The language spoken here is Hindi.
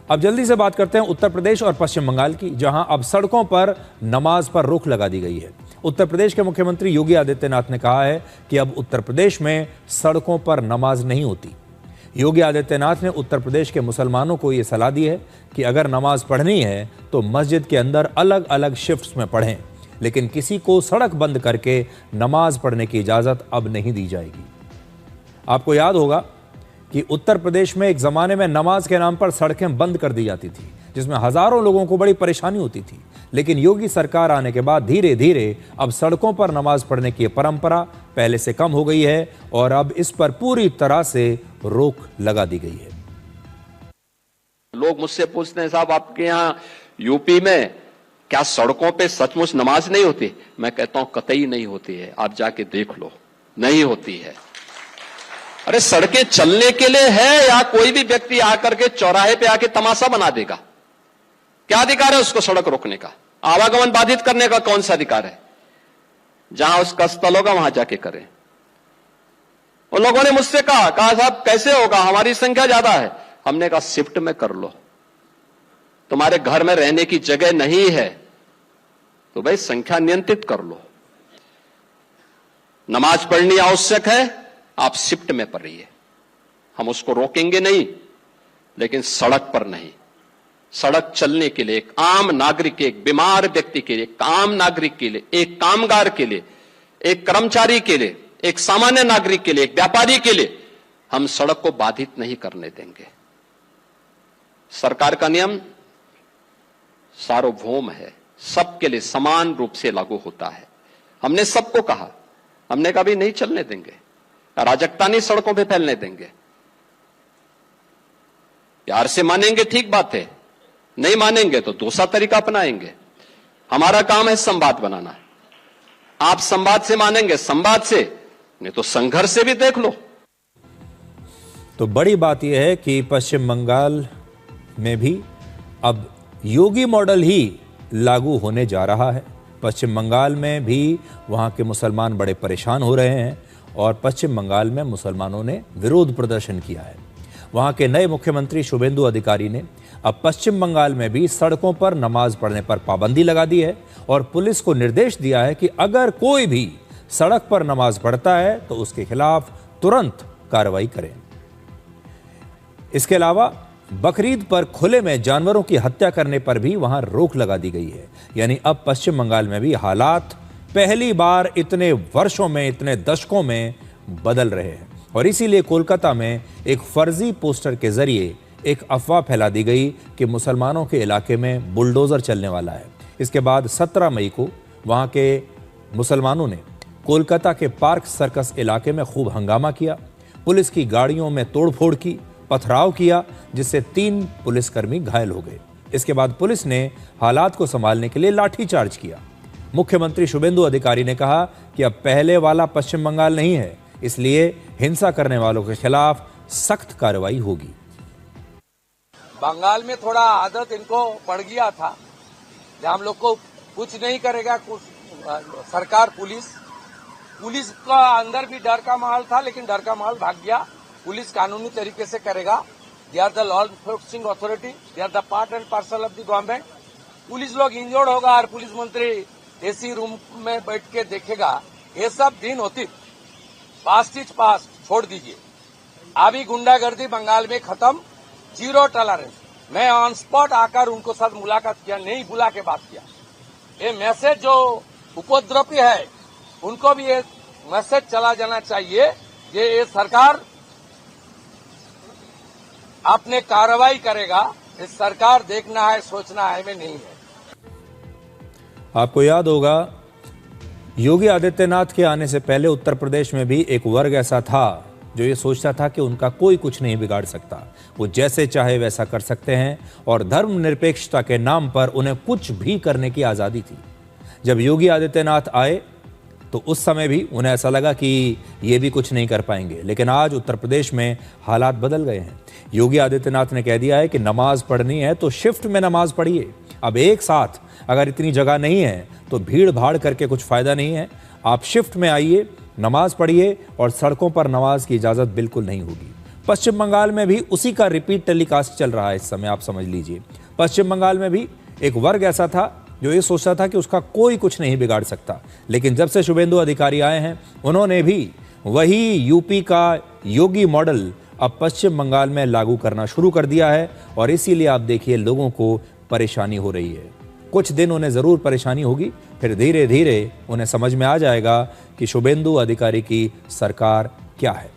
अब जल्दी से बात करते हैं उत्तर प्रदेश और पश्चिम बंगाल की, जहां अब सड़कों पर नमाज पर रोक लगा दी गई है। उत्तर प्रदेश के मुख्यमंत्री योगी आदित्यनाथ ने कहा है कि अब उत्तर प्रदेश में सड़कों पर नमाज नहीं होती। योगी आदित्यनाथ ने उत्तर प्रदेश के मुसलमानों को यह सलाह दी है कि अगर नमाज पढ़नी है तो मस्जिद के अंदर अलग अलग शिफ्ट्स में पढ़ें, लेकिन किसी को सड़क बंद करके नमाज पढ़ने की इजाजत अब नहीं दी जाएगी। आपको याद होगा कि उत्तर प्रदेश में एक जमाने में नमाज के नाम पर सड़कें बंद कर दी जाती थी, जिसमें हजारों लोगों को बड़ी परेशानी होती थी। लेकिन योगी सरकार आने के बाद धीरे धीरे अब सड़कों पर नमाज पढ़ने की परंपरा पहले से कम हो गई है और अब इस पर पूरी तरह से रोक लगा दी गई है। लोग मुझसे पूछते हैं, साहब आपके यहाँ यूपी में क्या सड़कों पे सचमुच नमाज नहीं होती? मैं कहता हूं कतई नहीं होती है, आप जाके देख लो, नहीं होती है। अरे सड़कें चलने के लिए है या कोई भी व्यक्ति आकर के चौराहे पे आके तमाशा बना देगा? क्या अधिकार है उसको सड़क रोकने का? आवागमन बाधित करने का कौन सा अधिकार है? जहां उसका स्थल होगा वहां जाके करें। उन लोगों ने मुझसे कहा साहब कैसे होगा, हमारी संख्या ज्यादा है। हमने कहा शिफ्ट में कर लो, तुम्हारे घर में रहने की जगह नहीं है तो भाई संख्या नियंत्रित कर लो। नमाज पढ़नी आवश्यक है, आप शिफ्ट में पढ़िए, हम उसको रोकेंगे नहीं, लेकिन सड़क पर नहीं। सड़क चलने के लिए एक आम नागरिक के, एक बीमार व्यक्ति के लिए, एक आम नागरिक के लिए, एक कामगार के लिए, एक कर्मचारी के लिए, एक सामान्य नागरिक के लिए, एक व्यापारी के लिए हम सड़क को बाधित नहीं करने देंगे। सरकार का नियम सार्वभौम है, सबके लिए समान रूप से लागू होता है। हमने सबको कहा, हमने कहा भी नहीं चलने देंगे, अराजकता नहीं सड़कों पे फैलने देंगे। प्यार से मानेंगे ठीक बात है, नहीं मानेंगे तो दूसरा तरीका अपनाएंगे। हमारा काम है संवाद बनाना। आप संवाद से मानेंगे संवाद से, नहीं तो संघर्ष से भी देख लो। तो बड़ी बात यह है कि पश्चिम बंगाल में भी अब योगी मॉडल ही लागू होने जा रहा है। पश्चिम बंगाल में भी वहां के मुसलमान बड़े परेशान हो रहे हैं और पश्चिम बंगाल में मुसलमानों ने विरोध प्रदर्शन किया है। वहां के नए मुख्यमंत्री शुभेंदु अधिकारी ने अब पश्चिम बंगाल में भी सड़कों पर नमाज पढ़ने पर पाबंदी लगा दी है और पुलिस को निर्देश दिया है कि अगर कोई भी सड़क पर नमाज पढ़ता है तो उसके खिलाफ तुरंत कार्रवाई करें। इसके अलावा बकरीद पर खुले में जानवरों की हत्या करने पर भी वहां रोक लगा दी गई है। यानी अब पश्चिम बंगाल में भी हालात पहली बार इतने वर्षों में, इतने दशकों में बदल रहे हैं और इसीलिए कोलकाता में एक फर्जी पोस्टर के जरिए एक अफवाह फैला दी गई कि मुसलमानों के इलाके में बुलडोजर चलने वाला है। इसके बाद 17 मई को वहां के मुसलमानों ने कोलकाता के पार्क सर्कस इलाके में खूब हंगामा किया, पुलिस की गाड़ियों में तोड़फोड़ की, पथराव किया, जिससे 3 पुलिसकर्मी घायल हो गए। इसके बाद पुलिस ने हालात को संभालने के लिए लाठीचार्ज किया। मुख्यमंत्री शुभेंदु अधिकारी ने कहा कि अब पहले वाला पश्चिम बंगाल नहीं है, इसलिए हिंसा करने वालों के खिलाफ सख्त कार्रवाई होगी। बंगाल में थोड़ा आदत इनको पड़ गया था, जहां हम लोग को कुछ नहीं करेगा सरकार, पुलिस का अंदर भी डर का माहौल था, लेकिन डर का माहौल भाग गया। पुलिस कानूनी तरीके से करेगा। They are the law enforcing authority, they are the part and parcel of the government. Police लोग इंजर्ड होगा और पुलिस मंत्री एसी रूम में बैठ के देखेगा, ये सब दिन होती। पास्ट इज पास्ट, छोड़ दीजिए। अभी गुंडागर्दी बंगाल में खत्म, जीरो टॉलरेंस। मैं ऑन स्पॉट आकर उनको साथ मुलाकात किया, नहीं बुला के बात किया। ये मैसेज जो उपद्रवी है उनको भी ये मैसेज चला जाना चाहिए कि ये सरकार अपने कार्रवाई करेगा। इस सरकार देखना है, सोचना है में नहीं है। आपको याद होगा योगी आदित्यनाथ के आने से पहले उत्तर प्रदेश में भी एक वर्ग ऐसा था जो ये सोचता था कि उनका कोई कुछ नहीं बिगाड़ सकता, वो जैसे चाहे वैसा कर सकते हैं और धर्मनिरपेक्षता के नाम पर उन्हें कुछ भी करने की आज़ादी थी। जब योगी आदित्यनाथ आए तो उस समय भी उन्हें ऐसा लगा कि ये भी कुछ नहीं कर पाएंगे, लेकिन आज उत्तर प्रदेश में हालात बदल गए हैं। योगी आदित्यनाथ ने कह दिया है कि नमाज पढ़नी है तो शिफ्ट में नमाज पढ़िए। अब एक साथ अगर इतनी जगह नहीं है तो भीड़ भाड़ करके कुछ फायदा नहीं है। आप शिफ्ट में आइए, नमाज पढ़िए और सड़कों पर नमाज की इजाज़त बिल्कुल नहीं होगी। पश्चिम बंगाल में भी उसी का रिपीट टेलीकास्ट चल रहा है इस समय, आप समझ लीजिए। पश्चिम बंगाल में भी एक वर्ग ऐसा था जो ये सोचता था कि उसका कोई कुछ नहीं बिगाड़ सकता, लेकिन जब से शुभेंदु अधिकारी आए हैं उन्होंने भी वही यूपी का योगी मॉडल अब पश्चिम बंगाल में लागू करना शुरू कर दिया है और इसीलिए आप देखिए लोगों को परेशानी हो रही है। कुछ दिन उन्हें ज़रूर परेशानी होगी, फिर धीरे धीरे उन्हें समझ में आ जाएगा कि शुभेंदु अधिकारी की सरकार क्या है।